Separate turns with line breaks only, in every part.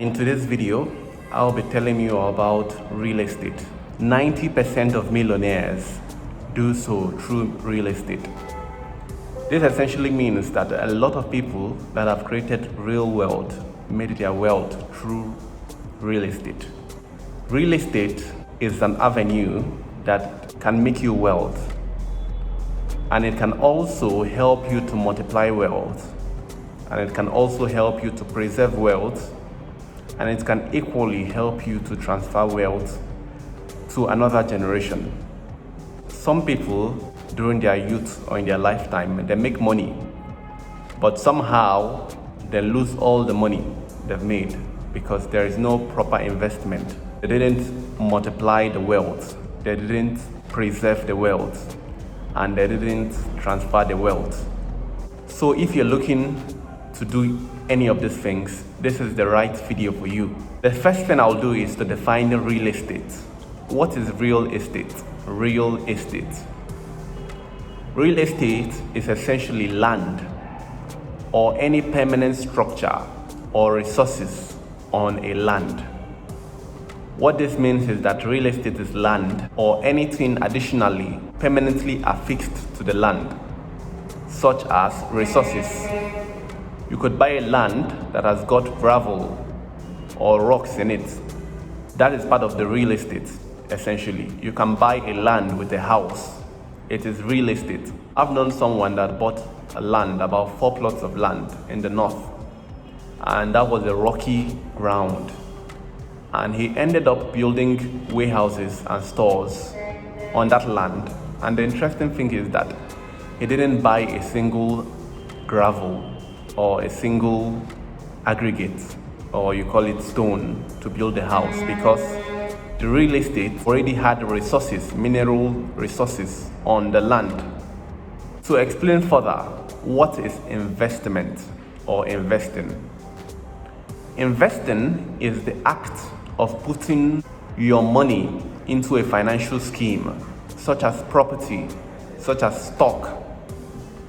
In today's video, I'll be telling you about real estate. 90% of millionaires do so through real estate. This essentially means that a lot of people that have created real wealth made their wealth through real estate. Real estate is an avenue that can make you wealth, and it can also help you to multiply wealth, and it can also help you to preserve wealth, and it can equally help you to transfer wealth to another generation. Some people during their youth or in their lifetime, they make money, but somehow they lose all the money they've made because there is no proper investment. They didn't multiply the wealth, they didn't preserve the wealth, and they didn't transfer the wealth. So if you're looking to do any of these things, this is the right video for you. The first thing I'll do is to define real estate. What is real estate? Real estate. Real estate is essentially land or any permanent structure or resources on a land. What this means is that real estate is land or anything additionally permanently affixed to the land, such as resources. You could buy a land that has got gravel or rocks in it. That is part of the real estate, essentially. You can buy a land with a house. It is real estate. I've known someone that bought a land, about 4 plots of land in the north, and that was a rocky ground. And he ended up building warehouses and stores on that land. And the interesting thing is that he didn't buy a single gravel or a single aggregate, or you call it stone, to build the house, because the real estate already had resources, mineral resources on the land. To explain further, what is investment or investing? Investing is the act of putting your money into a financial scheme, such as property, such as stock,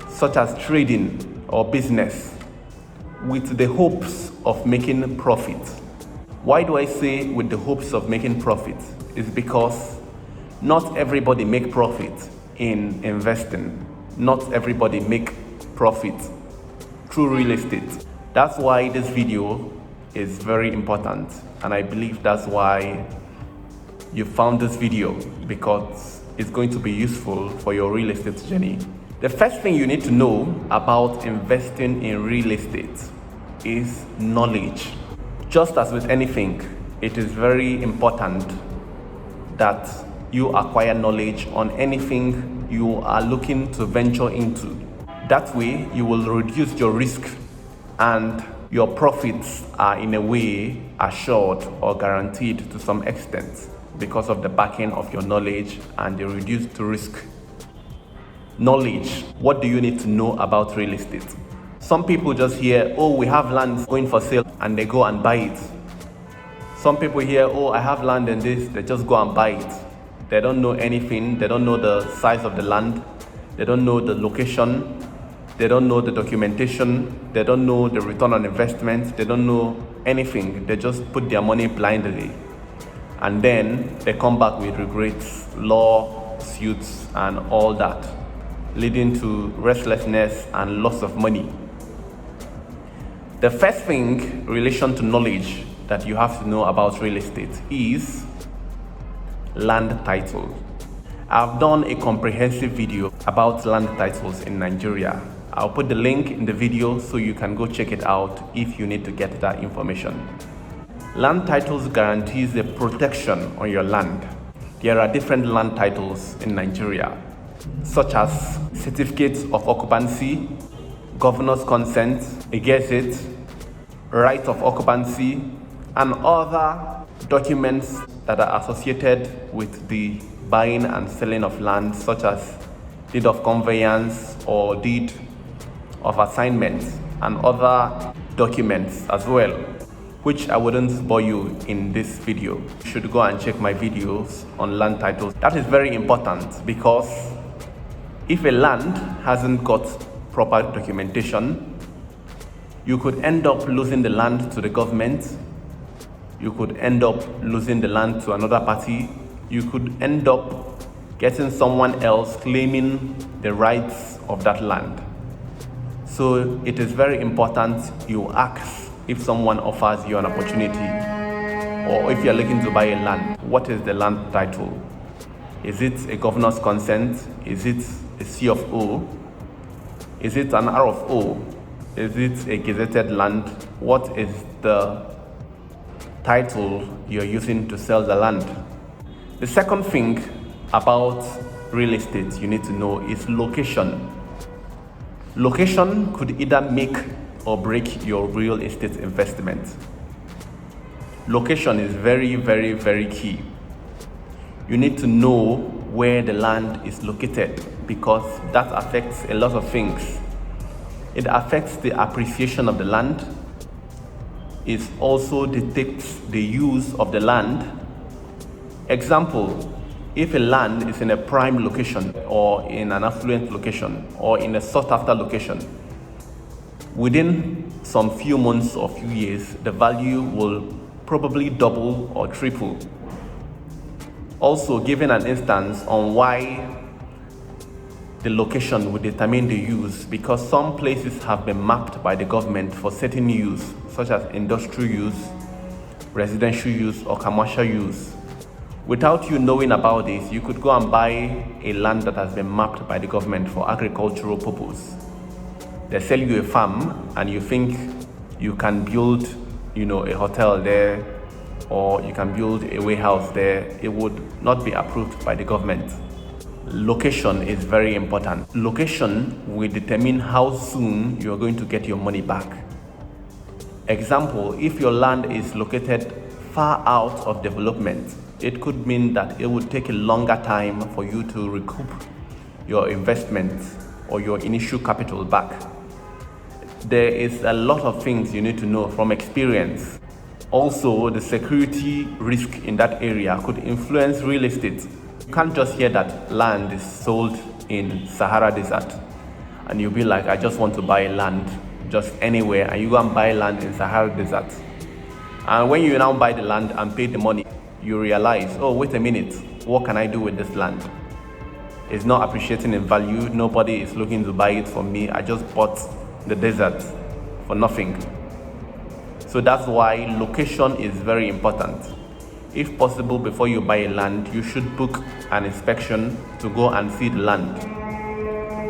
such as trading or business, with the hopes of making profit. Why do I say with the hopes of making profit? It's because not everybody make profit in investing. Not everybody make profit through real estate. That's why this video is very important, and I believe that's why you found this video, because it's going to be useful for your real estate journey. The first thing you need to know about investing in real estate is knowledge. Just as with anything, it is very important that you acquire knowledge on anything you are looking to venture into. That way, you will reduce your risk and your profits are in a way assured or guaranteed to some extent because of the backing of your knowledge and the reduced risk. Knowledge. What do you need to know about real estate? Some people just hear, oh, we have land going for sale, and they go and buy it. Some people hear, oh, I have land in this, they just go and buy it. They don't know anything, they don't know the size of the land, they don't know the location, they don't know the documentation, they don't know the return on investment, they don't know anything. They just put their money blindly. And then they come back with regrets, lawsuits, and all that, leading to restlessness and loss of money. The first thing in relation to knowledge that you have to know about real estate is land title. I've done a comprehensive video about land titles in Nigeria. I'll put the link in the video so you can go check it out if you need to get that information. Land titles guarantees the protection on your land. There are different land titles in Nigeria, such as certificates of occupancy, governor's consent, a gazette, right of occupancy, and other documents that are associated with the buying and selling of land, such as deed of conveyance or deed of assignment, and other documents as well, which I wouldn't bore you in this video. You should go and check my videos on land titles. That is very important, because if a land hasn't got proper documentation, you could end up losing the land to the government, You could end up losing the land to another party. You could end up getting someone else claiming the rights of that land. So it is very important you ask if someone offers you an opportunity, or if you're looking to buy a land, what is the land title? Is it a governor's consent? Is it a C of O? Is it an R of O? Is it a gazetted land? What is the title you're using to sell the land? The second thing about real estate you need to know is location. Location could either make or break your real estate investment. Location is very, very, very key. You need to know where the land is located, because that affects a lot of things. It affects the appreciation of the land. It also dictates the use of the land. Example, if a land is in a prime location or in an affluent location or in a sought-after location, within some few months or few years, the value will probably double or triple. Also, giving an instance on why the location will determine the use, because some places have been mapped by the government for certain use, such as industrial use, residential use, or commercial use. Without you knowing about this, you could go and buy a land that has been mapped by the government for agricultural purpose. They sell you a farm and you think you can build, a hotel there, or you can build a warehouse there. It would not be approved by the government. Location is very important. Location will determine how soon you are going to get your money back. Example, if your land is located far out of development, it could mean that it would take a longer time for you to recoup your investment or your initial capital back. There is a lot of things you need to know from experience. Also, the security risk in that area could influence real estate. You can't just hear that land is sold in Sahara Desert and you'll be like, I just want to buy land just anywhere, and you go and buy land in Sahara Desert. And when you now buy the land and pay the money, you realize, oh, wait a minute, what can I do with this land? It's not appreciating in value. Nobody is looking to buy it from me. I just bought the desert for nothing. So that's why location is very important. If possible, before you buy a land, you should book an inspection to go and see the land.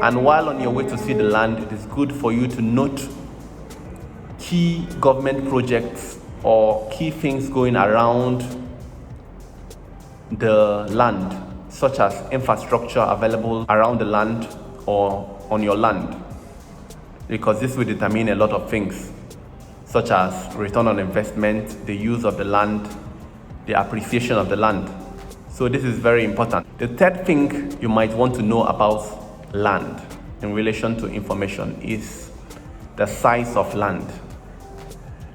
And while on your way to see the land, it is good for you to note key government projects or key things going around the land, such as infrastructure available around the land or on your land, because this will determine a lot of things, such as return on investment, the use of the land, the appreciation of the land. So this is very important. The third thing you might want to know about land in relation to information is the size of land.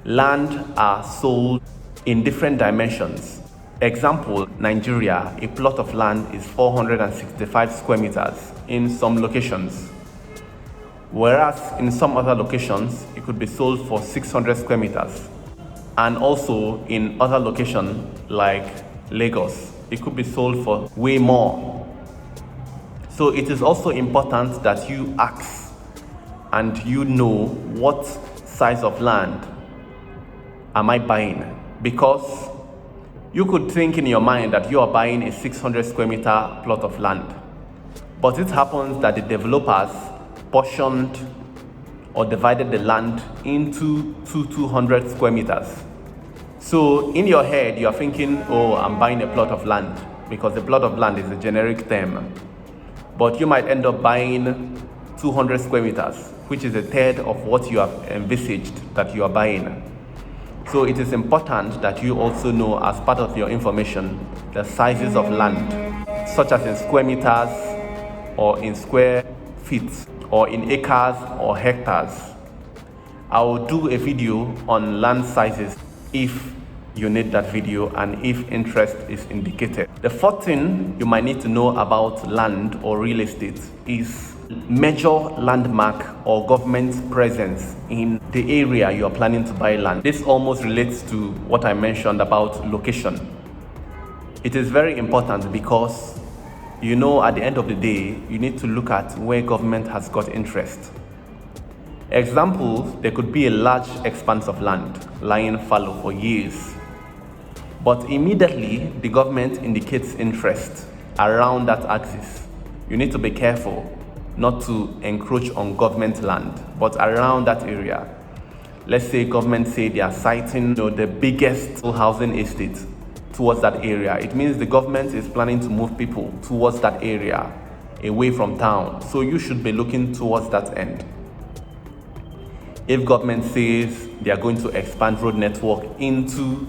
Land are sold in different dimensions. Example, Nigeria, a plot of land is 465 square meters in some locations. Whereas in some other locations, it could be sold for 600 square meters. And also in other locations like Lagos, it could be sold for way more. So it is also important that you ask and you know what size of land am I buying, because you could think in your mind that you are buying a 600 square meter plot of land, but it happens that the developers portioned or divided the land into 200 square meters. So in your head, you are thinking, oh, I'm buying a plot of land, because a plot of land is a generic term. But you might end up buying 200 square meters, which is a third of what you have envisaged that you are buying. So it is important that you also know, as part of your information, the sizes of land, such as in square meters or in square feet or in acres or hectares. I will do a video on land sizes if you need that video and if interest is indicated. The fourth thing you might need to know about land or real estate is major landmark or government presence in the area you are planning to buy land. This almost relates to what I mentioned about location. It is very important because at the end of the day, you need to look at where government has got interest. Example, there could be a large expanse of land lying fallow for years, but immediately the government indicates interest around that axis. You need to be careful not to encroach on government land, but around that area. Let's say government say they are siting the biggest housing estate towards that area. It means the government is planning to move people towards that area, away from town. So you should be looking towards that end. If government says they are going to expand road network into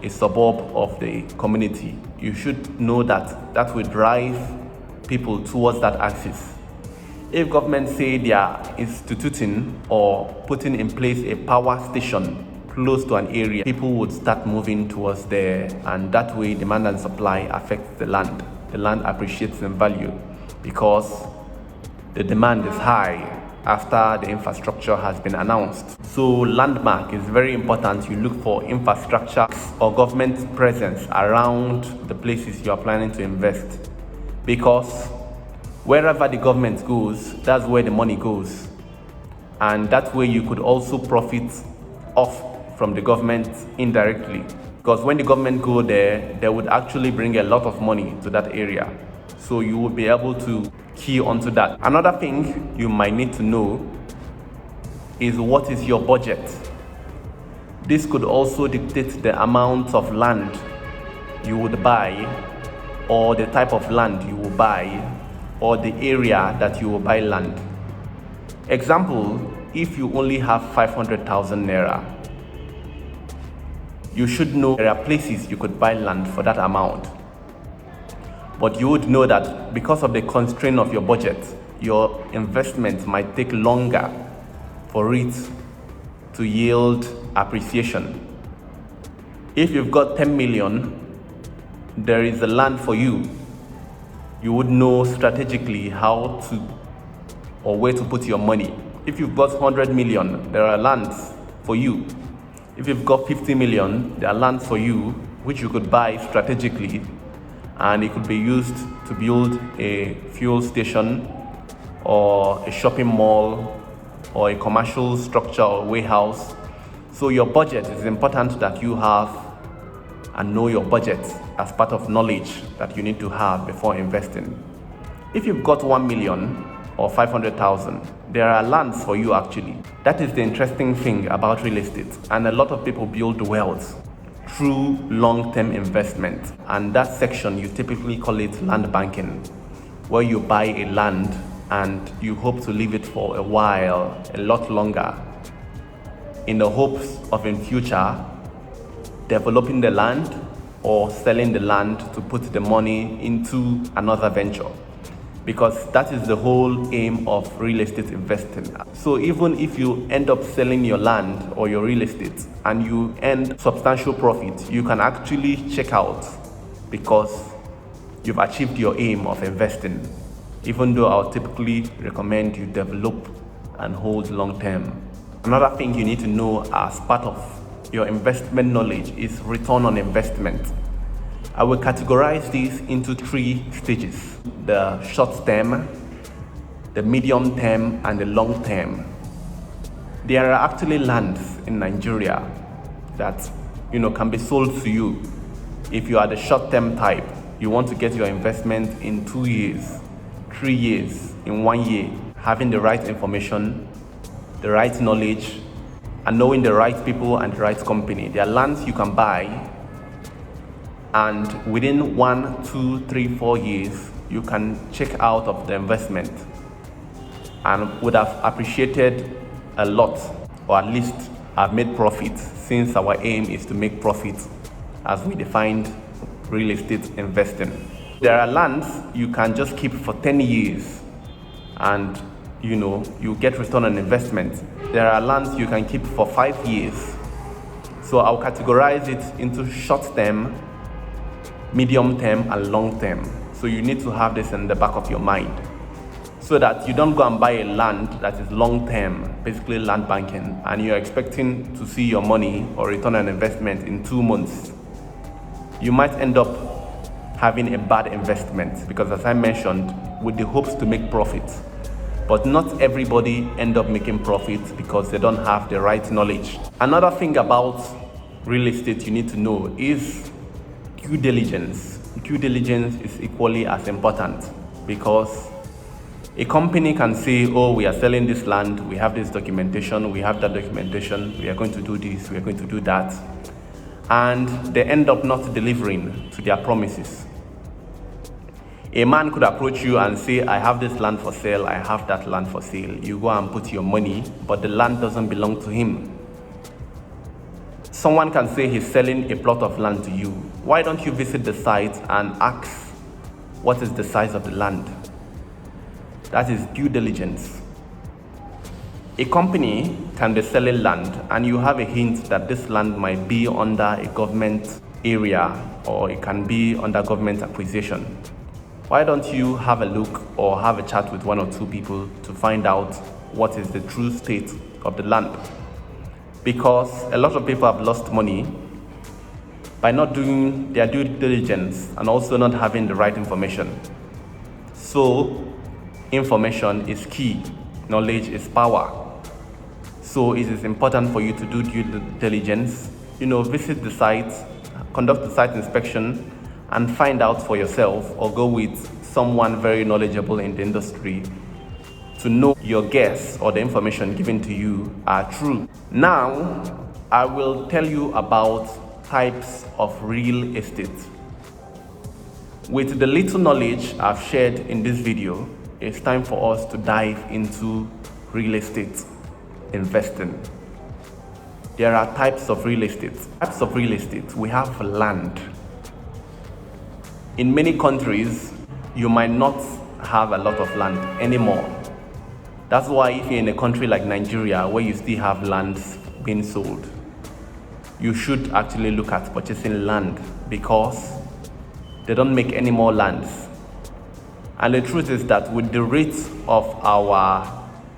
a suburb of the community, you should know that that will drive people towards that axis. If government say they are instituting or putting in place a power station close to an area, people would start moving towards there, and that way demand and supply affects the land. The land appreciates in value because the demand is high after the infrastructure has been announced. So landmark is very important. You look for infrastructure or government presence around the places you are planning to invest, because wherever the government goes, that's where the money goes, and that way you could also profit off from the government indirectly, because when the government go there, they would actually bring a lot of money to that area, so you will be able to key onto that. Another thing you might need to know is what is your budget. This could also dictate the amount of land you would buy, or the type of land you will buy, or the area that you will buy land. Example, if you only have 500,000 naira, you should know there are places you could buy land for that amount. But you would know that because of the constraint of your budget, your investment might take longer for it to yield appreciation. If you've got 10 million, there is a land for you. You would know strategically how to or where to put your money. If you've got 100 million, there are lands for you. If you've got 50 million, there are lands for you which you could buy strategically, and it could be used to build a fuel station or a shopping mall or a commercial structure or warehouse. So your budget is important that you have and know your budget as part of knowledge that you need to have before investing. If you've got 1 million or 500,000, there are lands for you actually. That is the interesting thing about real estate, and a lot of people build wealth through long-term investment, and that section you typically call it land banking, where you buy a land and you hope to leave it for a while, a lot longer, in the hopes of in future developing the land or selling the land to put the money into another venture, because that is the whole aim of real estate investing. So even if you end up selling your land or your real estate and you earn substantial profit, you can actually check out because you've achieved your aim of investing, even though I'll typically recommend you develop and hold long term. Another thing you need to know as part of your investment knowledge is return on investment. I will categorize these into 3 stages: the short term, the medium term, and the long term. There are actually lands in Nigeria that can be sold to you. If you are the short term type, you want to get your investment in 2 years, 3 years, in 1 year, having the right information, the right knowledge, and knowing the right people and the right company. There are lands you can buy, and within 1, 2, 3, 4 years, you can check out of the investment and would have appreciated a lot, or at least have made profit, since our aim is to make profit as we defined real estate investing. There are lands you can just keep for 10 years and you get return on investment. There are lands you can keep for 5 years. So I'll categorize it into short term, medium term, and long term. So you need to have this in the back of your mind. so that you don't go and buy a land that is long term, basically land banking, and you're expecting to see your money or return on investment in 2 months. You might end up having a bad investment because, as I mentioned, with the hopes to make profit. But not everybody end up making profit because they don't have the right knowledge. Another thing about real estate you need to know is due diligence. Due diligence is equally as important, because a company can say, oh, we are selling this land, we have this documentation, we have that documentation, we are going to do this, we are going to do that, and they end up not delivering to their promises. A man could approach you and say, I have this land for sale, I have that land for sale. You go and put your money, but the land doesn't belong to him. Someone can say he's selling a plot of land to you. Why don't you visit the site and ask what is the size of the land? That is due diligence. A company can be selling land and you have a hint that this land might be under a government area or it can be under government acquisition. Why don't you have a look or have a chat with 1 or 2 people to find out what is the true state of the land? Because a lot of people have lost money by not doing their due diligence and also not having the right information. So, information is key. Knowledge is power. So it is important for you to do due diligence. Visit the site, conduct the site inspection, and find out for yourself, or go with someone very knowledgeable in the industry to know your guess or the information given to you are true. Now, I will tell you about types of real estate. With the little knowledge I've shared in this video, it's time for us to dive into real estate investing. There are types of real estate. Types of real estate. We have land. In many countries, you might not have a lot of land anymore. That's why if you're in a country like Nigeria, where you still have lands being sold, you should actually look at purchasing land, because they don't make any more lands. And the truth is that with the rate of our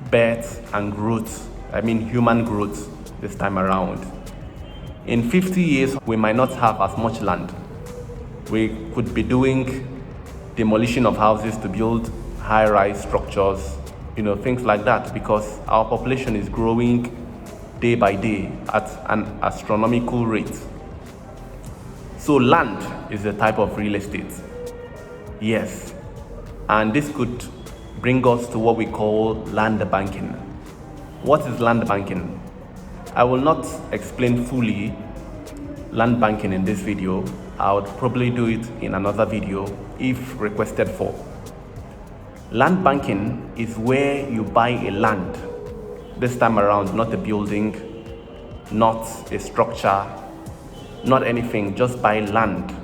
birth and growth, human growth this time around, in 50 years, we might not have as much land. We could be doing demolition of houses to build high-rise structures, things like that, because our population is growing day by day at an astronomical rate. So land is a type of real estate. Yes. And this could bring us to what we call land banking. What is land banking? I will not explain fully land banking in this video. I would probably do it in another video if requested for. Land banking is where you buy a land. This time around, not a building, not a structure, not anything, just buy land.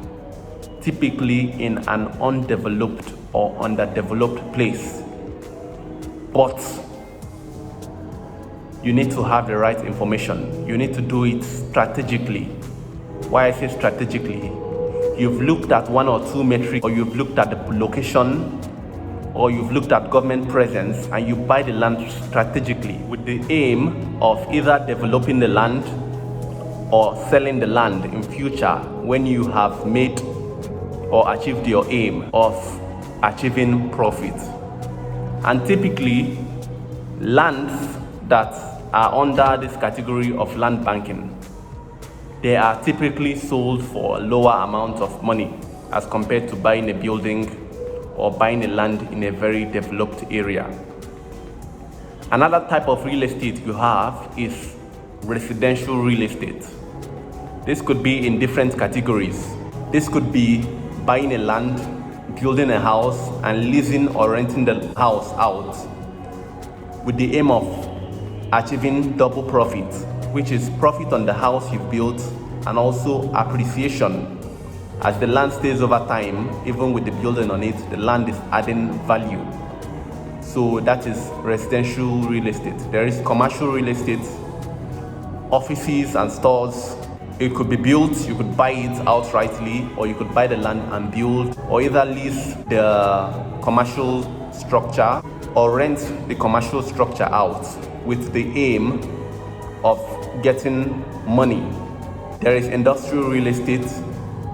Typically in an undeveloped or underdeveloped place. But you need to have the right information. You need to do it strategically. Why I say strategically? You've looked at 1 or 2 metrics, or you've looked at the location, or you've looked at government presence, and you buy the land strategically with the aim of either developing the land or selling the land in future when you have made or achieved your aim of achieving profit. And typically, lands that are under this category of land banking, they are typically sold for a lower amount of money as compared to buying a building or buying a land in a very developed area. Another type of real estate you have is residential real estate. This could be in different categories. This could be buying a land, building a house, and leasing or renting the house out with the aim of achieving double profit, which is profit on the house you've built and also appreciation. As the land stays over time, even with the building on it, the land is adding value. So that is residential real estate. There is commercial real estate, offices and stores. It could be built, you could buy it outrightly, or you could buy the land and build, or either lease the commercial structure or rent the commercial structure out with the aim of getting money. There is industrial real estate,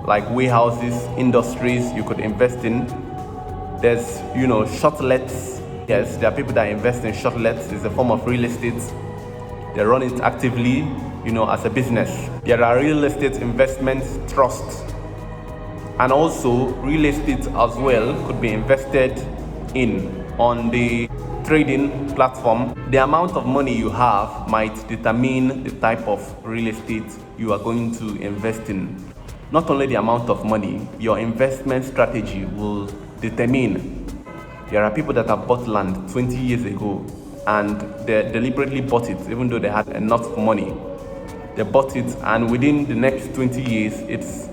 like warehouses, industries you could invest in. There's, shortlets. Yes, there are people that invest in shortlets. It's a form of real estate. They run it actively, as a business. There are real estate investment trusts. And also, real estate as well could be invested in on the trading platform. The amount of money you have might determine the type of real estate you are going to invest in. Not only the amount of money, your investment strategy will determine. There are people that have bought land 20 years ago and they deliberately bought it even though they had enough money. They bought it and within the next 20 years it's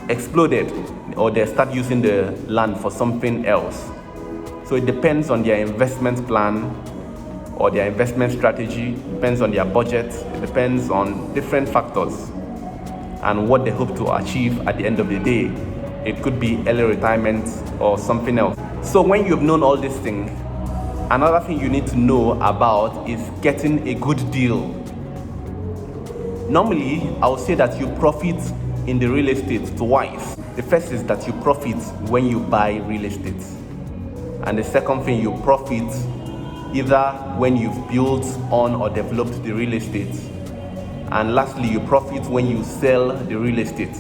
exploded, or they start using the land for something else. So it depends on their investment plan or their investment strategy, depends on their budget, it depends on different factors and what they hope to achieve at the end of the day. It could be early retirement or something else. So when you've known all these things, another thing you need to know about is getting a good deal. Normally, I would say that you profit in the real estate twice. The first is that you profit when you buy real estate. And the second thing, you profit either when you've built on or developed the real estate. And lastly, you profit when you sell the real estate.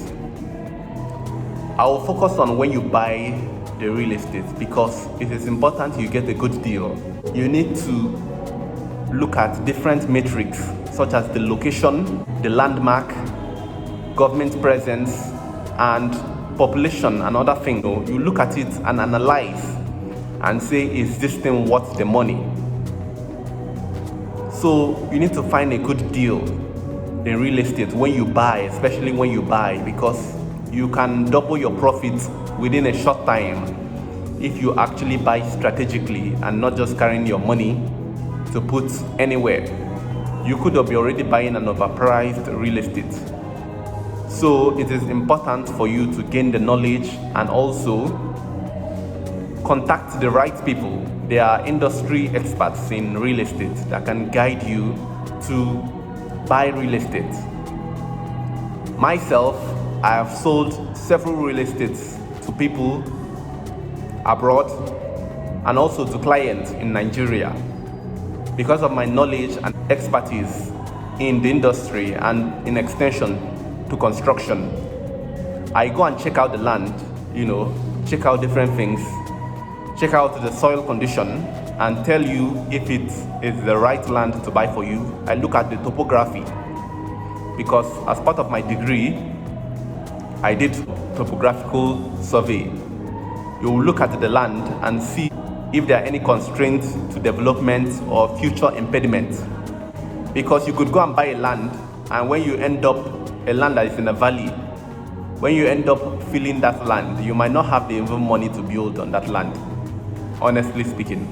I will focus on when you buy the real estate because it is important you get a good deal. You need to look at different metrics such as the location, the landmark, government presence, and population and other things. You look at it and analyze and say, is this thing worth the money? So you need to find a good deal in real estate when you buy, especially when you buy, because you can double your profits within a short time if you actually buy strategically and not just carrying your money to put anywhere. You could be already buying an overpriced real estate. So it is important for you to gain the knowledge and also contact the right people. There are industry experts in real estate that can guide you to buy real estate. Myself, I have sold several real estates to people abroad and also to clients in Nigeria. Because of my knowledge and expertise in the industry and in extension to construction, I go and check out the land, check out different things, check out the soil condition and tell you if it is the right land to buy for you. I look at the topography because as part of my degree, I did topographical survey. You will look at the land and see if there are any constraints to development or future impediments. Because you could go and buy a land, and when you end up a land that is in a valley, when you end up filling that land, you might not have the even money to build on that land, honestly speaking.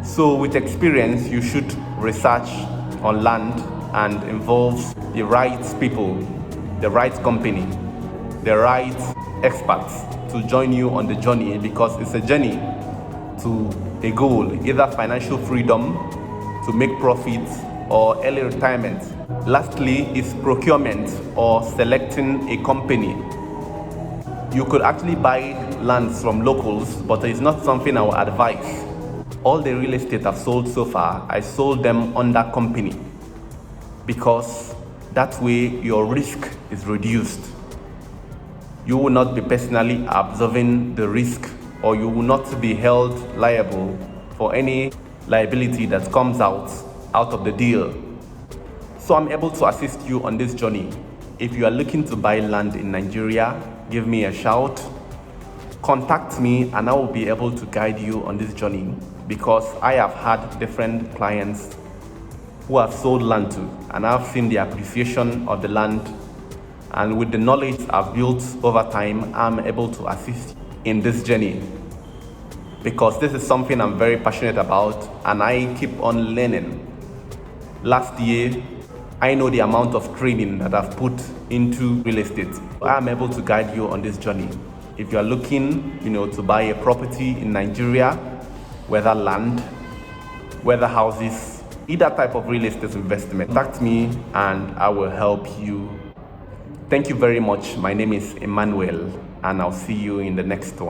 So with experience, you should research on land and involve the right people, the right company, the right experts to join you on the journey, because it's a journey to a goal, either financial freedom, to make profits, or early retirement. Lastly is procurement or selecting a company. You could actually buy lands from locals, but it's not something I would advise. All the real estate I've sold so far, I sold them under company, because that way your risk is reduced. You will not be personally absorbing the risk, or you will not be held liable for any liability that comes out of the deal. So I'm able to assist you on this journey. If you are looking to buy land in Nigeria, give me a shout, contact me, and I will be able to guide you on this journey, because I have had different clients who have sold land to, and I've seen the appreciation of the land. And with the knowledge I've built over time, I'm able to assist in this journey, because this is something I'm very passionate about and I keep on learning. Last year, I know the amount of training that I've put into real estate. I'm able to guide you on this journey. If you are looking, to buy a property in Nigeria whether land, whether houses, either type of real estate investment. Contact me and I will help you. Thank you very much. My name is Emmanuel, and I'll see you in the next one.